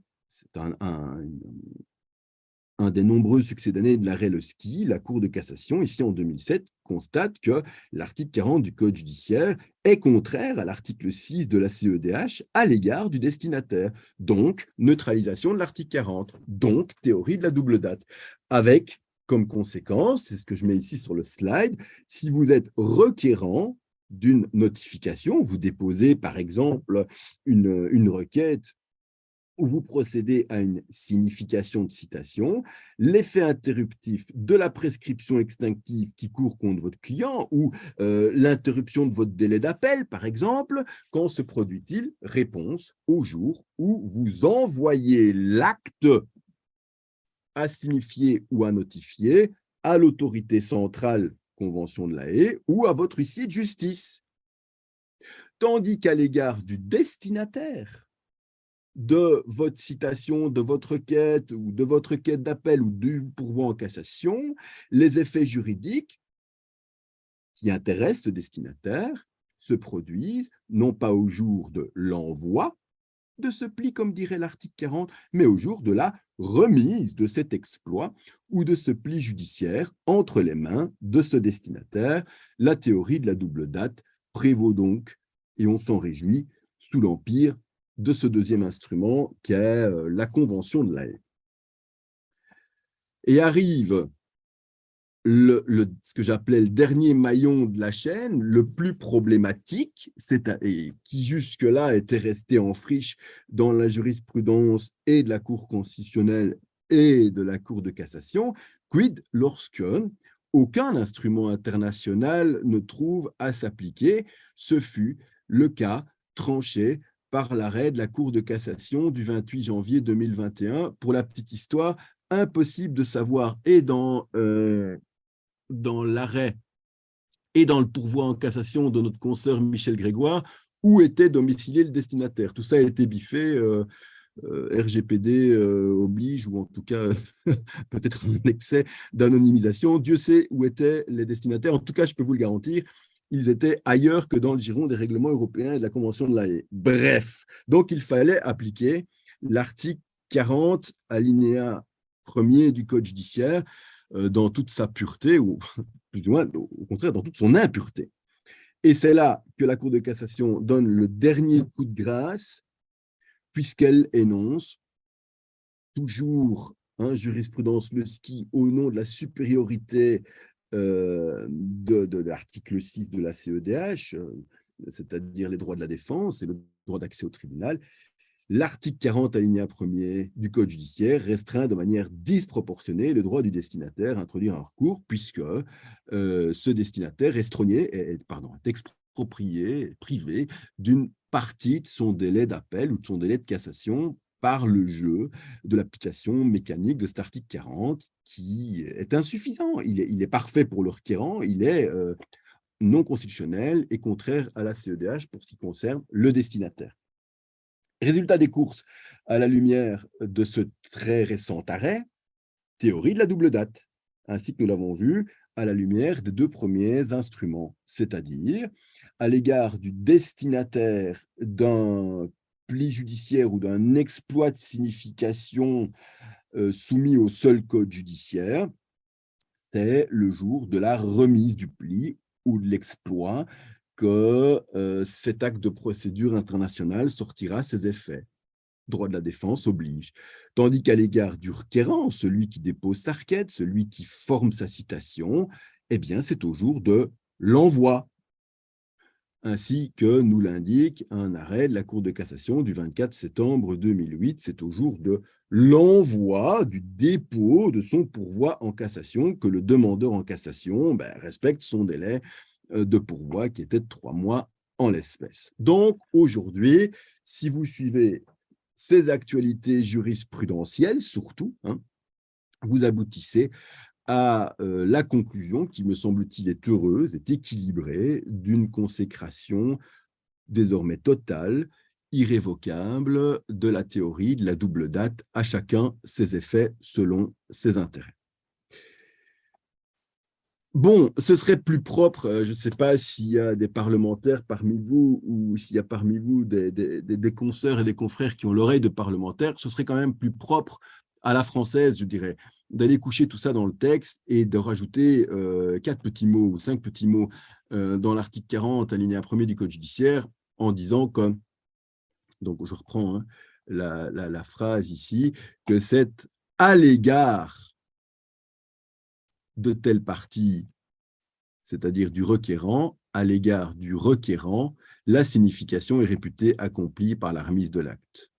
un des nombreux succédanés de l'arrêt Le Ski, la Cour de cassation, ici en 2007, constate que l'article 40 du Code judiciaire est contraire à l'article 6 de la CEDH à l'égard du destinataire. Donc, neutralisation de l'article 40, donc théorie de la double date, avec comme conséquence, c'est ce que je mets ici sur le slide, si vous êtes requérant, d'une notification. Vous déposez, par exemple, une requête où vous procédez à une signification de citation, l'effet interruptif de la prescription extinctive qui court contre votre client ou l'interruption de votre délai d'appel, par exemple, quand se produit-il? Réponse au jour où vous envoyez l'acte à signifier ou à notifier à l'autorité centrale Convention de la Haye ou à votre huissier de justice. Tandis qu'à l'égard du destinataire de votre citation, de votre requête ou de votre requête d'appel ou du pourvoi en cassation, les effets juridiques qui intéressent ce destinataire se produisent non pas au jour de l'envoi de ce pli, comme dirait l'article 40, mais au jour de la remise de cet exploit ou de ce pli judiciaire entre les mains de ce destinataire. La théorie de la double date prévaut donc, et on s'en réjouit, sous l'empire de ce deuxième instrument qui est la Convention de la Haye. Et arrive ce que j'appelais le dernier maillon de la chaîne, le plus problématique, et qui jusque-là était resté en friche dans la jurisprudence et de la Cour constitutionnelle et de la Cour de cassation, quid lorsque aucun instrument international ne trouve à s'appliquer. Ce fut le cas tranché par l'arrêt de la Cour de cassation du 28 janvier 2021. Pour la petite histoire, impossible de savoir, et dans l'arrêt et dans le pourvoi en cassation de notre consoeur Michel Grégoire, où était domicilié le destinataire. Tout ça a été biffé, RGPD oblige, ou en tout cas peut-être un excès d'anonymisation. Dieu sait où étaient les destinataires. En tout cas, je peux vous le garantir, ils étaient ailleurs que dans le giron des règlements européens et de la Convention de la Haye. Bref, donc il fallait appliquer l'article 40, alinéa 1er du Code judiciaire, dans toute sa pureté, ou plus ou moins, au contraire, dans toute son impureté. Et c'est là que la Cour de cassation donne le dernier coup de grâce, puisqu'elle énonce, toujours, jurisprudence le ski, au nom de la supériorité de l'article 6 de la CEDH, c'est-à-dire les droits de la défense et le droit d'accès au tribunal, l'article 40 alinéa 1er du Code judiciaire restreint de manière disproportionnée le droit du destinataire à introduire un recours, puisque ce destinataire est exproprié, privé d'une partie de son délai d'appel ou de son délai de cassation par le jeu de l'application mécanique de cet article 40 qui est insuffisant. Il est parfait pour le requérant, il est non constitutionnel et contraire à la CEDH pour ce qui concerne le destinataire. Résultat des courses, à la lumière de ce très récent arrêt, théorie de la double date, ainsi que nous l'avons vu, à la lumière des deux premiers instruments, c'est-à-dire à l'égard du destinataire d'un pli judiciaire ou d'un exploit de signification soumis au seul code judiciaire, c'est le jour de la remise du pli ou de l'exploit que cet acte de procédure internationale sortira ses effets. Droit de la défense oblige. Tandis qu'à l'égard du requérant, celui qui dépose sa requête, celui qui forme sa citation, eh bien, c'est au jour de l'envoi, ainsi que nous l'indique un arrêt de la Cour de cassation du 24 septembre 2008, c'est au jour de l'envoi du dépôt de son pourvoi en cassation que le demandeur en cassation respecte son délai de pourvoi qui était de 3 mois en l'espèce. Donc, aujourd'hui, si vous suivez ces actualités jurisprudentielles, surtout, vous aboutissez à la conclusion qui, me semble-t-il, est heureuse, est équilibrée, d'une consécration désormais totale, irrévocable de la théorie de la double date, à chacun ses effets selon ses intérêts. Bon, ce serait plus propre, je ne sais pas s'il y a des parlementaires parmi vous ou s'il y a parmi vous des consoeurs et des confrères qui ont l'oreille de parlementaires, ce serait quand même plus propre à la française, je dirais, d'aller coucher tout ça dans le texte et de rajouter 4 petits mots ou 5 petits mots dans l'article 40, alinéa 1er du Code judiciaire, en disant comme, donc je reprends la phrase ici, que c'est à l'égard de telle partie, c'est-à-dire du requérant, à l'égard du requérant, la signification est réputée accomplie par la remise de l'acte.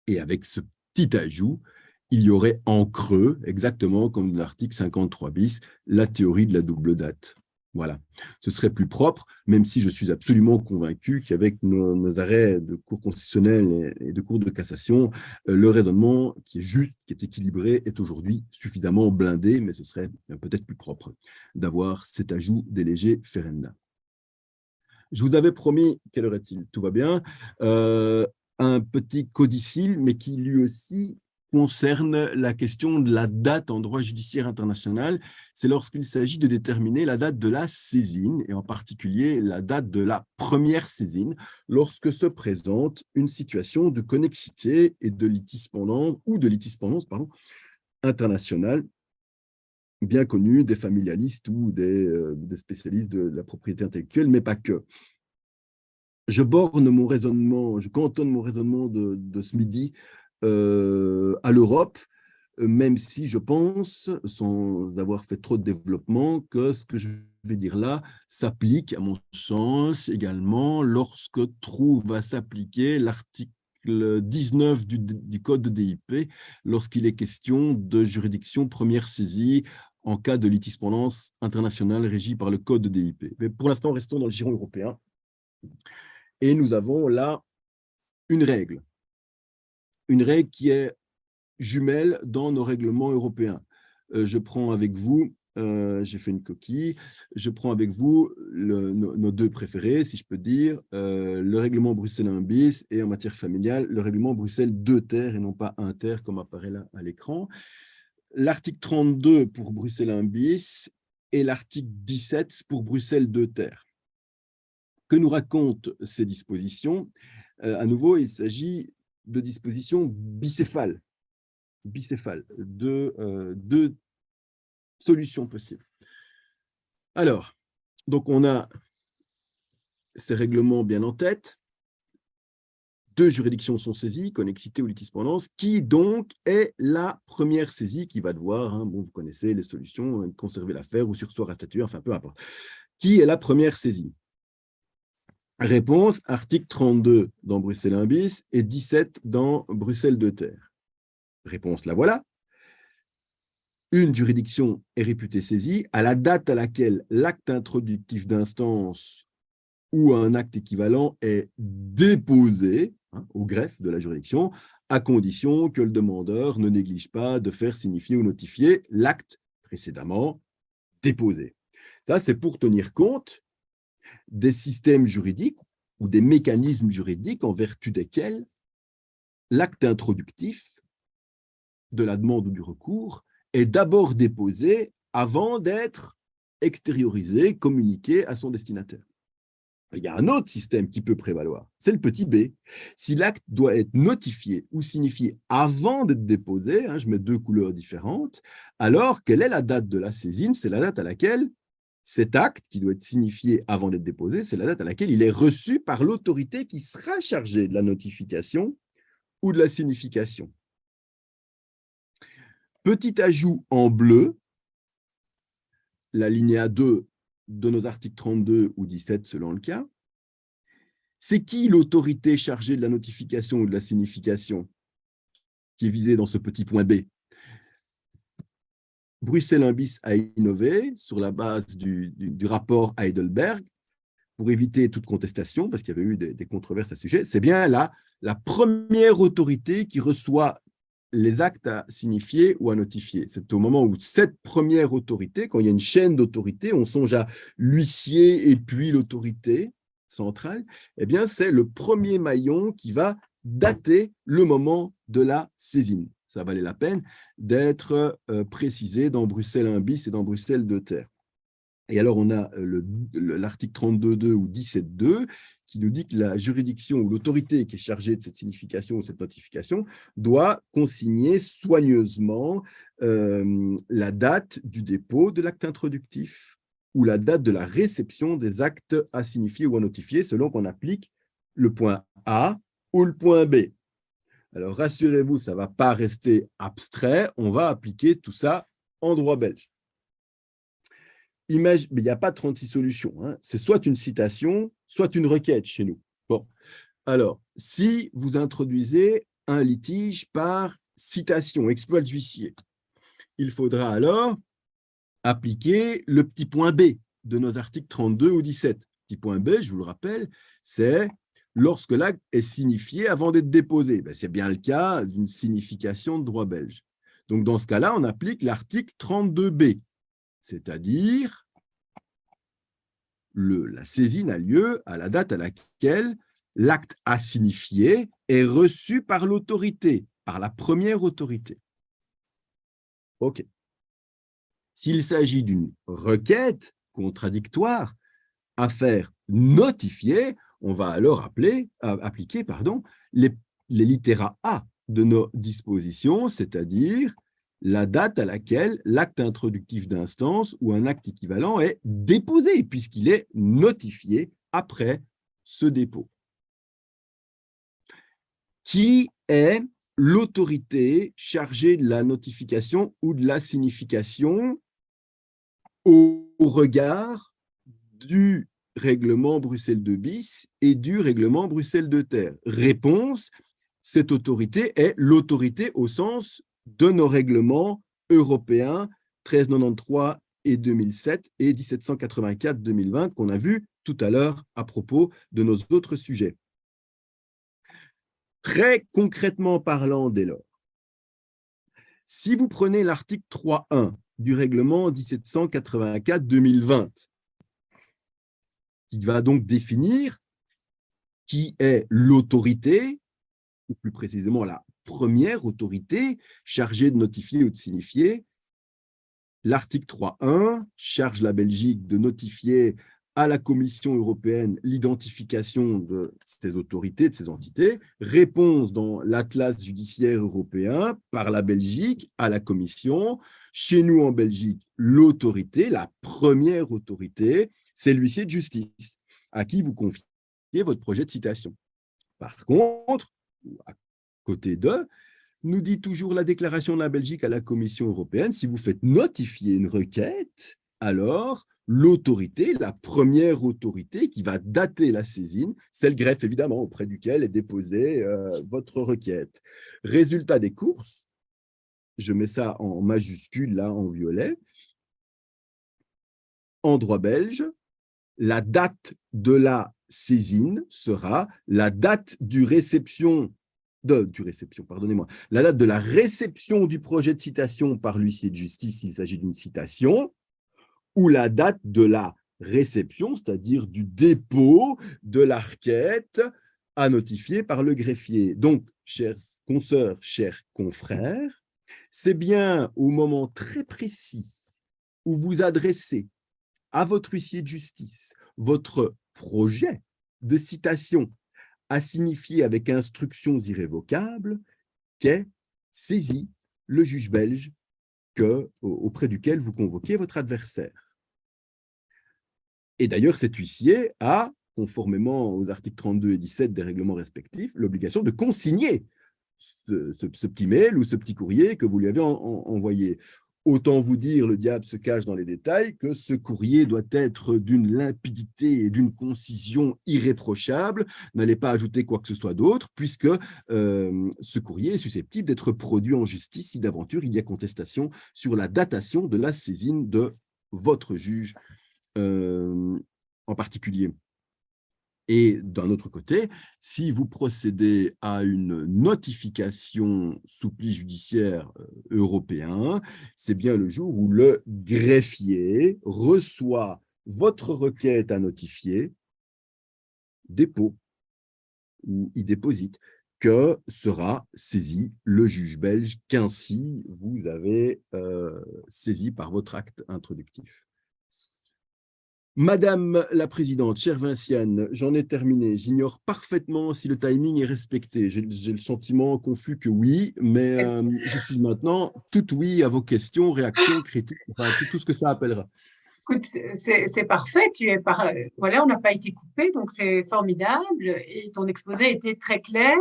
Et avec ce petit ajout, il y aurait en creux, exactement comme dans l'article 53 bis, la théorie de la double date. Voilà, ce serait plus propre, même si je suis absolument convaincu qu'avec nos arrêts de cours constitutionnels et de cours de cassation, le raisonnement qui est juste, qui est équilibré, est aujourd'hui suffisamment blindé, mais ce serait peut-être plus propre d'avoir cet ajout des légers ferenda. Je vous avais promis, quelle heure est-il? Tout va bien. Un petit codicile, mais qui lui aussi concerne la question de la date en droit judiciaire international. C'est lorsqu'il s'agit de déterminer la date de la saisine, et en particulier la date de la première saisine, lorsque se présente une situation de connexité et de litispendance, internationale, bien connue des familialistes ou des spécialistes de la propriété intellectuelle, mais pas que. Je borne mon raisonnement, je cantonne mon raisonnement de ce midi à l'Europe, même si je pense, sans avoir fait trop de développement, que ce que je vais dire là s'applique, à mon sens, également lorsque trouve à s'appliquer l'article 19 du Code de DIP, lorsqu'il est question de juridiction première saisie en cas de litispendance internationale régie par le Code de DIP. Mais pour l'instant, restons dans le giron européen. Et nous avons là une règle qui est jumelle dans nos règlements européens. Je prends avec vous, j'ai fait une coquille, je prends avec vous nos deux préférés, si je peux dire, le règlement Bruxelles 1 bis et en matière familiale, le règlement Bruxelles 2 ter et non pas 1 ter comme apparaît là à l'écran. L'article 32 pour Bruxelles 1 bis et l'article 17 pour Bruxelles 2 ter. Que nous racontent ces dispositions? À nouveau, il s'agit de dispositions bicéphales, deux solutions possibles. Alors, donc on a ces règlements bien en tête. Deux juridictions sont saisies, connexité ou litispendance. Qui donc est la première saisie qui va devoir, bon, vous connaissez les solutions, conserver l'affaire ou surseoir à statuer, enfin peu importe. Qui est la première saisie? Réponse, article 32 dans Bruxelles 1 bis et 17 dans Bruxelles 2 ter. Réponse, la voilà. Une juridiction est réputée saisie à la date à laquelle l'acte introductif d'instance ou un acte équivalent est déposé au greffe de la juridiction, à condition que le demandeur ne néglige pas de faire signifier ou notifier l'acte précédemment déposé. Ça, c'est pour tenir compte des systèmes juridiques ou des mécanismes juridiques en vertu desquels l'acte introductif de la demande ou du recours est d'abord déposé avant d'être extériorisé, communiqué à son destinataire. Il y a un autre système qui peut prévaloir, c'est le petit b. Si l'acte doit être notifié ou signifié avant d'être déposé, je mets deux couleurs différentes, alors quelle est la date de la saisine? C'est la date à laquelle cet acte, qui doit être signifié avant d'être déposé, c'est la date à laquelle il est reçu par l'autorité qui sera chargée de la notification ou de la signification. Petit ajout en bleu, la linéa 2 de nos articles 32 ou 17 selon le cas. C'est qui l'autorité chargée de la notification ou de la signification qui est visée dans ce petit point B? Bruxelles 1 bis a innové sur la base du rapport Heidelberg pour éviter toute contestation, parce qu'il y avait eu des controverses à ce sujet. C'est bien la première autorité qui reçoit les actes à signifier ou à notifier. C'est au moment où cette première autorité, quand il y a une chaîne d'autorité, on songe à l'huissier et puis l'autorité centrale, eh bien, c'est le premier maillon qui va dater le moment de la saisine. Ça valait la peine d'être précisé dans Bruxelles 1 bis et dans Bruxelles 2 ter. Et alors, on a l'article 32.2 ou 17.2 qui nous dit que la juridiction ou l'autorité qui est chargée de cette signification ou cette notification doit consigner soigneusement la date du dépôt de l'acte introductif ou la date de la réception des actes à signifier ou à notifier selon qu'on applique le point A ou le point B. Alors, rassurez-vous, ça ne va pas rester abstrait, on va appliquer tout ça en droit belge. mais il n'y a pas 36 solutions, hein. C'est soit une citation, soit une requête chez nous. Bon, alors, si vous introduisez un litige par citation, exploit de huissier, il faudra alors appliquer le petit point B de nos articles 32 ou 17. Petit point B, je vous le rappelle, c'est lorsque l'acte est signifié avant d'être déposé. C'est bien le cas d'une signification de droit belge. Donc, dans ce cas-là, on applique l'article 32B, c'est-à-dire la saisine a lieu à la date à laquelle l'acte à signifier est reçu par l'autorité, par la première autorité. OK. S'il s'agit d'une requête contradictoire à faire notifier, on va alors appliquer les littéras A de nos dispositions, c'est-à-dire la date à laquelle l'acte introductif d'instance ou un acte équivalent est déposé, puisqu'il est notifié après ce dépôt. Qui est l'autorité chargée de la notification ou de la signification au regard du règlement Bruxelles 2 bis et du règlement Bruxelles 2 ter? Réponse, cette autorité est l'autorité au sens de nos règlements européens 1393 et 2007 et 1784-2020 qu'on a vu tout à l'heure à propos de nos autres sujets. Très concrètement parlant dès lors, si vous prenez l'article 3.1 du règlement 1784-2020, qui va donc définir qui est l'autorité, ou plus précisément la première autorité chargée de notifier ou de signifier. L'article 3.1 charge la Belgique de notifier à la Commission européenne l'identification de ces autorités, de ces entités. Réponse dans l'Atlas judiciaire européen par la Belgique à la Commission. Chez nous en Belgique, l'autorité, la première autorité, c'est l'huissier de justice, à qui vous confiez votre projet de citation. Par contre, à côté d'eux, nous dit toujours la déclaration de la Belgique à la Commission européenne, si vous faites notifier une requête, alors l'autorité, la première autorité qui va dater la saisine, c'est le greffe, évidemment, auprès duquel est déposée votre requête. Résultat des courses, je mets ça en majuscule, là, en violet. En droit belge, la date de la saisine sera la date la date de la réception du projet de citation par l'huissier de justice s'il s'agit d'une citation, ou la date de la réception, c'est-à-dire du dépôt de la requête à notifier par le greffier. Donc, chers consoeurs, chers confrères, c'est bien au moment très précis où vous adressez à votre huissier de justice votre projet de citation à signifier avec instructions irrévocables qu'est saisi le juge belge auprès duquel vous convoquez votre adversaire. Et d'ailleurs, cet huissier a, conformément aux articles 32 et 17 des règlements respectifs, l'obligation de consigner ce petit mail ou ce petit courrier que vous lui avez envoyé. Autant vous dire, le diable se cache dans les détails, que ce courrier doit être d'une limpidité et d'une concision irréprochable. N'allez pas ajouter quoi que ce soit d'autre, puisque ce courrier est susceptible d'être produit en justice si d'aventure il y a contestation sur la datation de la saisine de votre juge en particulier. Et d'un autre côté, si vous procédez à une notification sous pli judiciaire européen, c'est bien le jour où le greffier reçoit votre requête à notifier, dépôt, ou y déposite, que sera saisi le juge belge qu'ainsi vous avez saisi par votre acte introductif. Madame la Présidente, chère Vinciane, j'en ai terminé. J'ignore parfaitement si le timing est respecté. J'ai le sentiment confus que oui, mais je suis maintenant tout oui à vos questions, réactions, critiques, enfin tout ce que ça appellera. Écoute, c'est parfait. Voilà, on n'a pas été coupé, donc c'est formidable. Et ton exposé était très clair.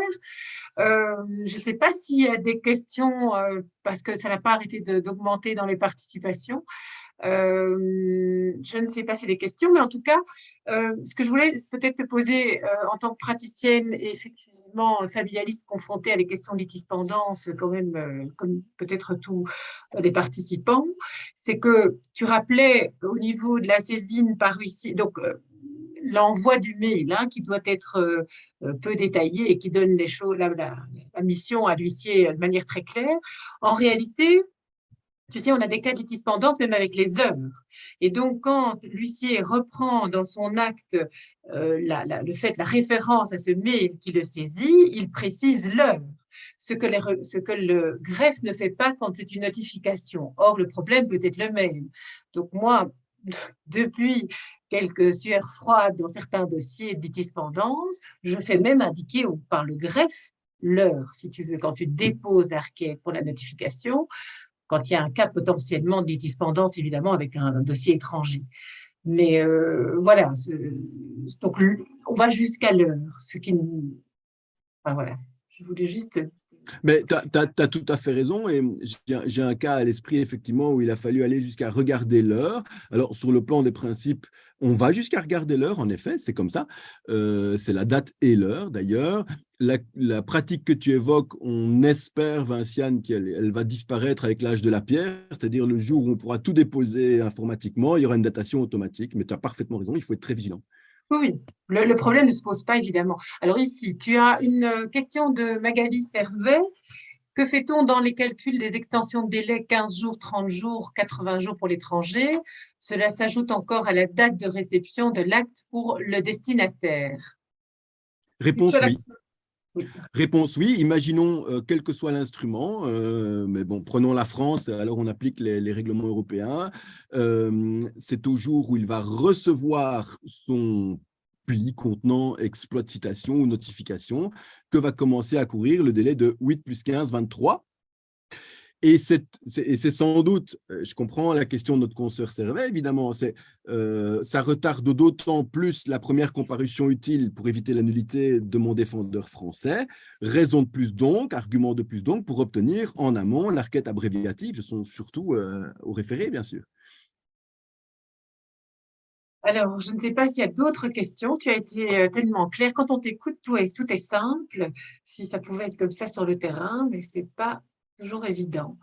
Je ne sais pas s'il y a des questions, parce que ça n'a pas arrêté d'augmenter dans les participations. Je ne sais pas si c'est des questions, mais en tout cas, ce que je voulais peut-être te poser en tant que praticienne et effectivement familialiste confrontée à des questions de litispendance, quand même, comme peut-être tous les participants, c'est que tu rappelais au niveau de la saisine par huissier, donc l'envoi du mail hein, qui doit être peu détaillé et qui donne les choses, la mission à l'huissier de manière très claire. En réalité, tu sais, on a des cas de litispendance même avec les heures. Et donc, quand l'huissier reprend dans son acte la référence à ce mail qui le saisit, il précise l'heure, ce que le greffe ne fait pas quand c'est une notification. Or, le problème peut être le même. Donc, moi, depuis quelques sueurs froides dans certains dossiers de litispendance, je fais même indiquer par le greffe l'heure, si tu veux, quand tu déposes la requête pour la notification, quand il y a un cas potentiellement de litispendance, évidemment, avec un dossier étranger. Mais voilà, donc on va jusqu'à l'heure, ce qui... Enfin, voilà, je voulais juste... Mais tu as tout à fait raison et j'ai un cas à l'esprit effectivement où il a fallu aller jusqu'à regarder l'heure. Alors sur le plan des principes, on va jusqu'à regarder l'heure, en effet, c'est comme ça. C'est la date et l'heure d'ailleurs. La pratique que tu évoques, on espère, Vinciane, qu'elle va disparaître avec l'âge de la pierre, c'est-à-dire le jour où on pourra tout déposer informatiquement, il y aura une datation automatique, mais tu as parfaitement raison, il faut être très vigilant. Oui, le problème ne se pose pas, évidemment. Alors ici, tu as une question de Magali Servet. Que fait-on dans les calculs des extensions de délai 15 jours, 30 jours, 80 jours pour l'étranger? Cela s'ajoute encore à la date de réception de l'acte pour le destinataire. Réponse oui. Oui. Réponse oui. Imaginons, quel que soit l'instrument, mais bon, prenons la France, alors on applique les règlements européens. C'est au jour où il va recevoir son pli contenant exploit de citation ou notification que va commencer à courir le délai de 8 plus 15, 23. Et c'est sans doute, je comprends la question de notre consoeur Servet, évidemment, ça retarde d'autant plus la première comparution utile pour éviter la nullité de mon défendeur français. Raison de plus donc, argument de plus donc, pour obtenir en amont la requête abréviative, je songe surtout au référé, bien sûr. Alors, je ne sais pas s'il y a d'autres questions. Tu as été tellement clair. Quand on t'écoute, tout est simple. Si ça pouvait être comme ça sur le terrain, mais ce n'est pas toujours évident.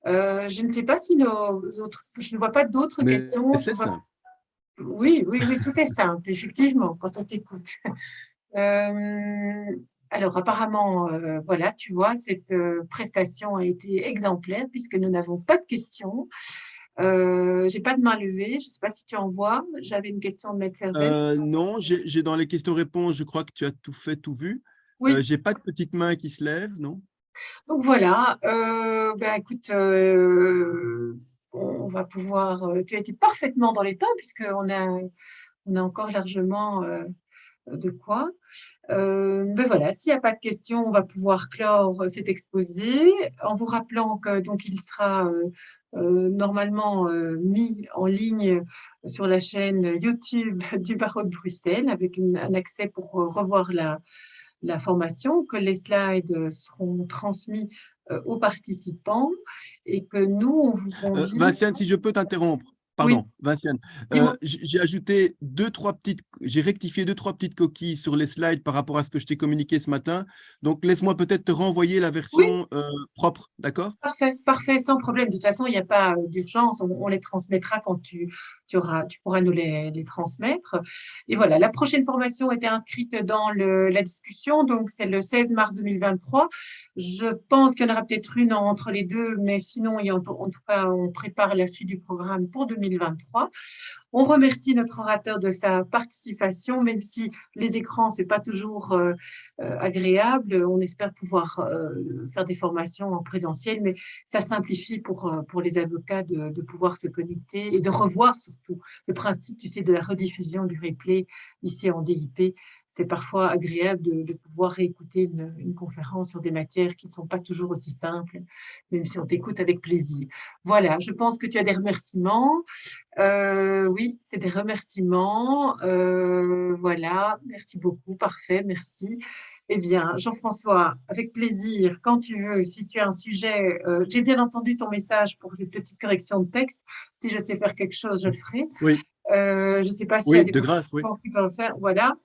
Je ne sais pas si nos autres... Je ne vois pas d'autres Mais questions. c'est simple. Oui, tout est simple, effectivement, quand on t'écoute. Alors, apparemment, voilà, tu vois, cette prestation a été exemplaire puisque nous n'avons pas de questions. J'ai pas de main levée. Je ne sais pas si tu en vois. J'avais une question de Maître Servet. Non, j'ai dans les questions-réponses, je crois que tu as tout fait, tout vu. Oui, J'ai pas de petite main qui se lève, non? donc voilà. Écoute, on va pouvoir. Tu as été parfaitement dans les temps on a encore largement de quoi. Voilà, s'il n'y a pas de questions, on va pouvoir clore cet exposé en vous rappelant que donc il sera normalement mis en ligne sur la chaîne YouTube du barreau de Bruxelles avec un accès pour revoir la formation, que les slides seront transmis aux participants et que nous, on vous convie. Vinciane, si je peux t'interrompre. Oui, Pardon, Vinciane. dis-moi. J'ai rectifié deux, trois petites coquilles sur les slides par rapport à ce que je t'ai communiqué ce matin. Donc, laisse-moi peut-être te renvoyer la Oui, version propre, d'accord? parfait, sans problème. De toute façon, il n'y a pas d'urgence. On les transmettra quand tu pourras nous les transmettre. Et voilà, la prochaine formation était inscrite dans la discussion, donc c'est le 16 mars 2023. Je pense qu'il y en aura peut-être une entre les deux, mais sinon, en tout cas, on prépare la suite du programme pour 2023. On remercie notre orateur de sa participation, même si les écrans, ce n'est pas toujours agréable. On espère pouvoir faire des formations en présentiel, mais ça simplifie pour les avocats de pouvoir se connecter et de revoir surtout le principe, tu sais, de la rediffusion du replay ici en DIP. C'est parfois agréable de pouvoir réécouter une conférence sur des matières qui ne sont pas toujours aussi simples, même si on t'écoute avec plaisir. Voilà, je pense que tu as des remerciements. Oui, c'est des remerciements. Voilà, merci beaucoup, parfait, merci. Eh bien, Jean-François, avec plaisir, quand tu veux, si tu as un sujet, j'ai bien entendu ton message pour les petites corrections de texte. Si je sais faire quelque chose, je le ferai. Oui, Je ne sais pas s'il y a oui, des de grâce, oui. participants qui peuvent le faire, voilà.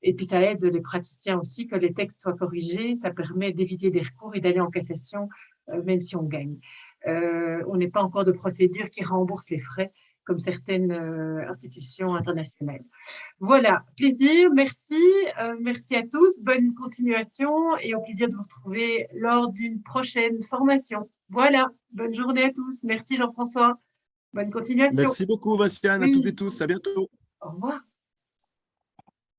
Et puis, ça aide les praticiens aussi que les textes soient corrigés. Ça permet d'éviter des recours et d'aller en cassation, même si on gagne. On n'est pas encore de procédure qui rembourse les frais, comme certaines institutions internationales. Voilà, plaisir, merci. Merci à tous. Bonne continuation et au plaisir de vous retrouver lors d'une prochaine formation. Voilà, bonne journée à tous. Merci Jean-François. Bonne continuation. Merci beaucoup, Vinciane, à toutes et Oui, tous. À bientôt. au revoir.